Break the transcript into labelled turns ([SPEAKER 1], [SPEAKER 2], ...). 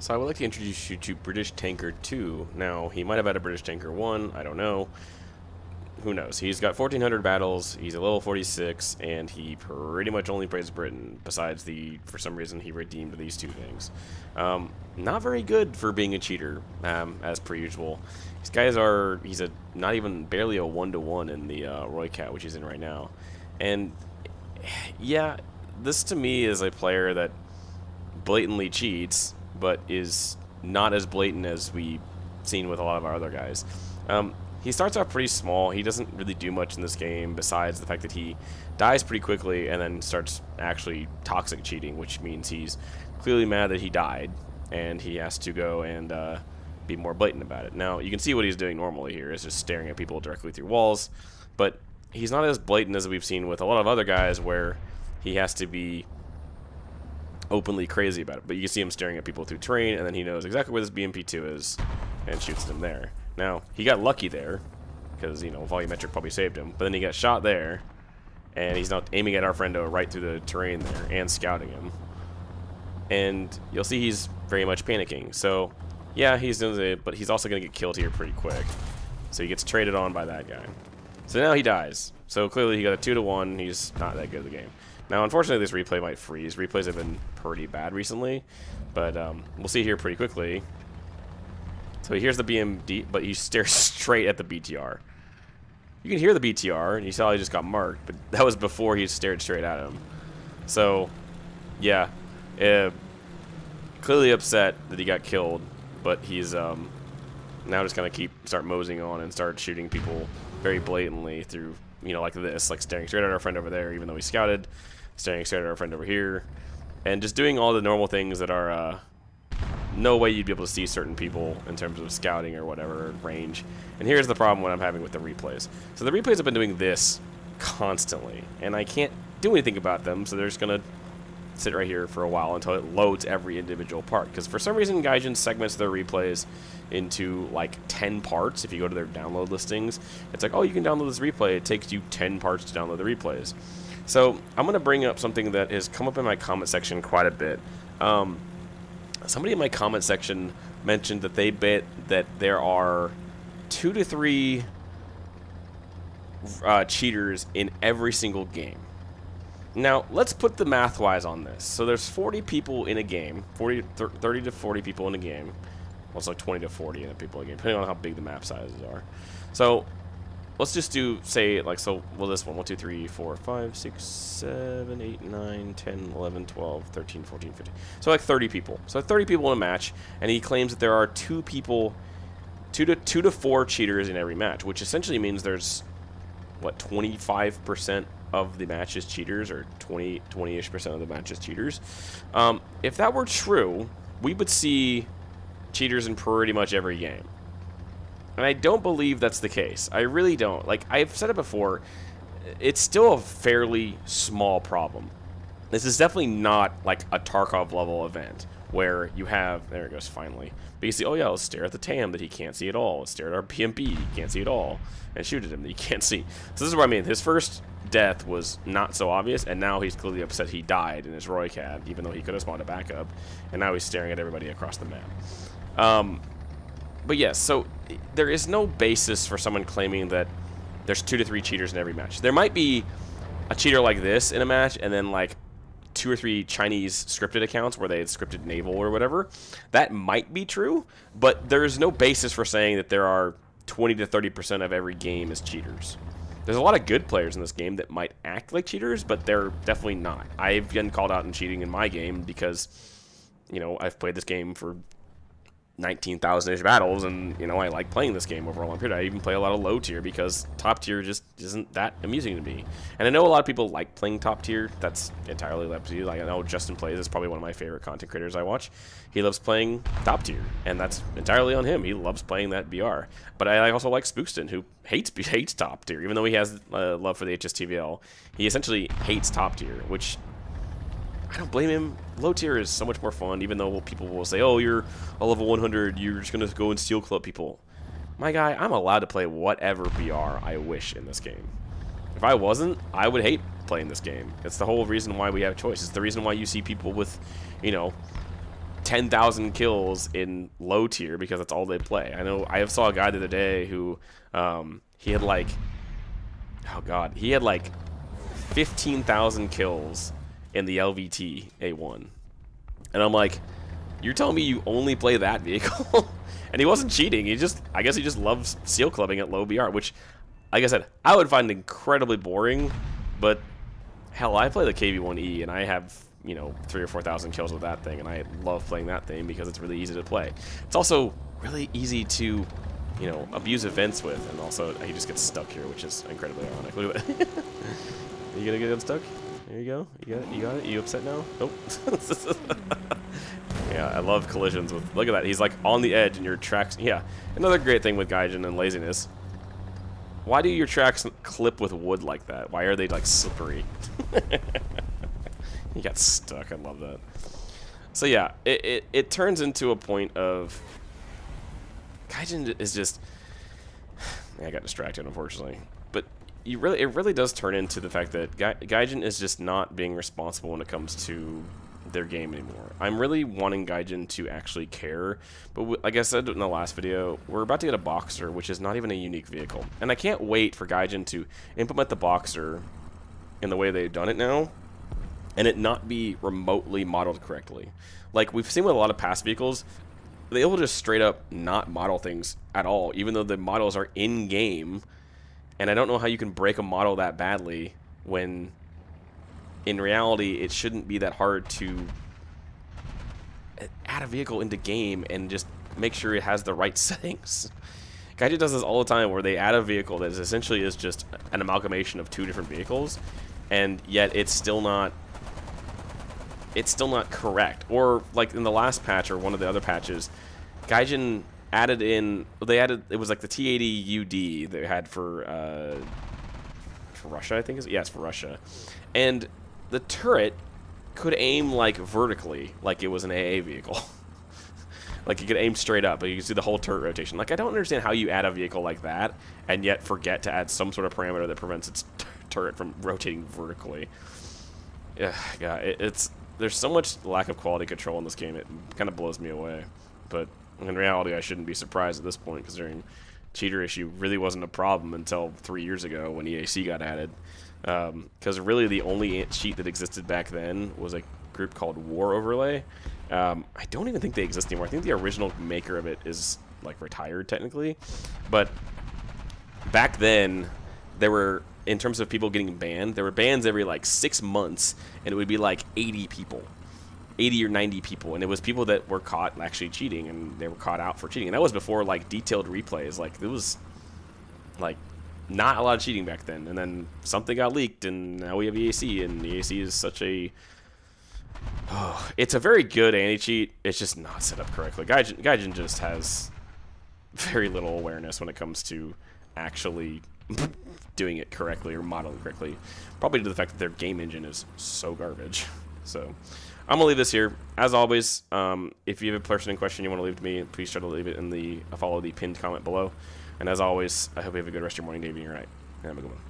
[SPEAKER 1] So I would like to introduce you to BritishTanker2. Now, he might have had a BritishTanker1, I don't know. Who knows? He's got 1,400 battles, he's a level 46, and he pretty much only plays Britain, besides for some reason, he redeemed these two things. Not very good for being a cheater, as per usual. These guys are, not even barely a 1-to-1 in the Roy Cat, which he's in right now. And, yeah, this to me is a player that blatantly cheats, but is not as blatant as we've seen with a lot of our other guys. He starts off pretty small. He doesn't really do much in this game besides the fact that he dies pretty quickly and then starts actually toxic cheating, which means he's clearly mad that he died and he has to go and be more blatant about it. Now, you can see what he's doing normally here is just staring at people directly through walls, but he's not as blatant as we've seen with a lot of other guys where he has to be openly crazy about it. But you can see him staring at people through terrain, and then he knows exactly where this BMP2 is and shoots them there. Now, he got lucky there, because, you know, volumetric probably saved him, but then he got shot there, and he's now aiming at our friendo right through the terrain there, and scouting him. And you'll see he's very much panicking. So, yeah, he's doing it, but he's also going to get killed here pretty quick. So he gets traded on by that guy. So now he dies. So clearly he got a 2-to-1, he's not that good at the game. Now, unfortunately, this replay might freeze. Replays have been pretty bad recently, but we'll see here pretty quickly. So here's the BMD, but he stares straight at the BTR. You can hear the BTR, and you saw he just got marked, but that was before he stared straight at him. So, yeah, clearly upset that he got killed, but he's now just gonna start moseying on and start shooting people very blatantly through, you know, like this, like staring straight at our friend over there, even though he scouted, staring straight at our friend over here, and just doing all the normal things that are no way you'd be able to see certain people in terms of scouting or whatever range. And here's the problem what I'm having with the replays. So the replays have been doing this constantly, and I can't do anything about them, so they're just gonna sit right here for a while until it loads every individual part. Because for some reason, Gaijin segments their replays into like 10 parts. If you go to their download listings, it's like, oh, you can download this replay. It takes you 10 parts to download the replays. So I'm gonna bring up something that has come up in my comment section quite a bit. Somebody in my comment section mentioned that they bet that there are 2 to 3 cheaters in every single game. Now, let's put the math-wise on this. So there's 40 people in a game, 30 to 40 people in a game. Well, it's like 20 to 40 people in a game, depending on how big the map sizes are. So let's just do, say, like, so, well, this one, 1, 2, 3, 4, 5, 6, 7, 8, 9, 10, 11, 12, 13, 14, 15. So like 30 people. So 30 people in a match, and he claims that there are 2 to 4 cheaters in every match, which essentially means there's, what, 25% of the match is cheaters, or 20-ish% of the match is cheaters. If that were true, we would see cheaters in pretty much every game. And I don't believe that's the case. I really don't. Like, I've said it before, it's still a fairly small problem. This is definitely not like a Tarkov level event where you have, there it goes finally, but you see, oh yeah, let's stare at the TAM that he can't see at all. Let's stare at our PMP, he can't see at all, and shoot at him that he can't see. So this is what I mean. His first death was not so obvious, and now he's clearly upset he died in his Roy Cat, even though he could have spawned a backup, and now he's staring at everybody across the map. But yes, so there is no basis for someone claiming that there's 2 to 3 cheaters in every match. There might be a cheater like this in a match, and then like 2 or 3 Chinese scripted accounts where they had scripted naval or whatever. That might be true, but there's no basis for saying that there are 20 to 30% of every game is cheaters. There's a lot of good players in this game that might act like cheaters, but they're definitely not. I've been called out in cheating in my game because, you know, I've played this game for 19,000-ish battles, and, you know, I like playing this game over a long period. I even play a lot of low tier because top tier just isn't that amusing to me. And I know a lot of people like playing top tier. That's entirely up to you. Like, I know Justin Plays is probably one of my favorite content creators I watch. He loves playing top tier, and that's entirely on him. He loves playing that BR. But I also like Spookston, who hates top tier, even though he has love for the HSTVL. He essentially hates top tier, which I don't blame him. Low tier is so much more fun, even though people will say, oh, you're a level 100, you're just going to go and steal club people. My guy, I'm allowed to play whatever BR I wish in this game. If I wasn't, I would hate playing this game. It's the whole reason why we have choice. It's the reason why you see people with, you know, 10,000 kills in low tier because that's all they play. I know I saw a guy the other day who he had like, oh god, he had like 15,000 kills in the LVT A1, and I'm like, you're telling me you only play that vehicle? And he wasn't cheating. He just, I guess he just loves seal clubbing at low BR, which, like I said, I would find incredibly boring. But hell, I play the KV1E and I have, you know, 3,000 or 4,000 kills with that thing, and I love playing that thing because it's really easy to play. It's also really easy to, you know, abuse events with, and also he just gets stuck here, which is incredibly ironic. Look at that. Are you gonna get unstuck? There you go. You got it. You got it. You upset now? Nope. Yeah, I love collisions with. Look at that. He's like on the edge, and your tracks. Yeah, another great thing with Gaijin and laziness. Why do your tracks clip with wood like that? Why are they like slippery? He got stuck. I love that. So yeah, it turns into a point of Gaijin is just. I got distracted, unfortunately. But it really does turn into the fact that Gaijin is just not being responsible when it comes to their game anymore. I'm really wanting Gaijin to actually care, but like I said in the last video, we're about to get a Boxer, which is not even a unique vehicle. And I can't wait for Gaijin to implement the Boxer in the way they've done it now, and it not be remotely modeled correctly. Like we've seen with a lot of past vehicles, they will just straight up not model things at all, even though the models are in-game. And I don't know how you can break a model that badly when in reality it shouldn't be that hard to add a vehicle into game and just make sure it has the right settings. Gaijin does this all the time where they add a vehicle that is essentially is just an amalgamation of two different vehicles, and yet it's still not correct. Or like in the last patch or one of the other patches, Gaijin added in, it was like the T80 UD they had for Russia, I think is, yes, for Russia. And the turret could aim like vertically, like it was an AA vehicle. Like you could aim straight up, but you can see the whole turret rotation. Like I don't understand how you add a vehicle like that and yet forget to add some sort of parameter that prevents its turret from rotating vertically. Yeah, there's so much lack of quality control in this game. It kind of blows me away. But in reality, I shouldn't be surprised at this point, considering cheater issue really wasn't a problem until 3 years ago when EAC got added. Because really the only cheat that existed back then was a group called War Overlay. I don't even think they exist anymore. I think the original maker of it is like retired technically. But back then, there were, in terms of people getting banned, there were bans every like 6 months, and it would be like 80 people. 80 or 90 people, and it was people that were caught actually cheating, and they were caught out for cheating. And that was before like detailed replays. Like it was like not a lot of cheating back then, and then something got leaked, and now we have EAC, and EAC is such a it's a very good anti-cheat. It's just not set up correctly. Gaijin just has very little awareness when it comes to actually doing it correctly or modeling correctly, probably due to the fact that their game engine is so garbage. So I'm gonna leave this here. As always, if you have a pertinent question you want to leave to me, please try to leave it in the follow the pinned comment below. And as always, I hope you have a good rest of your morning, day, evening, or night. And have a good one.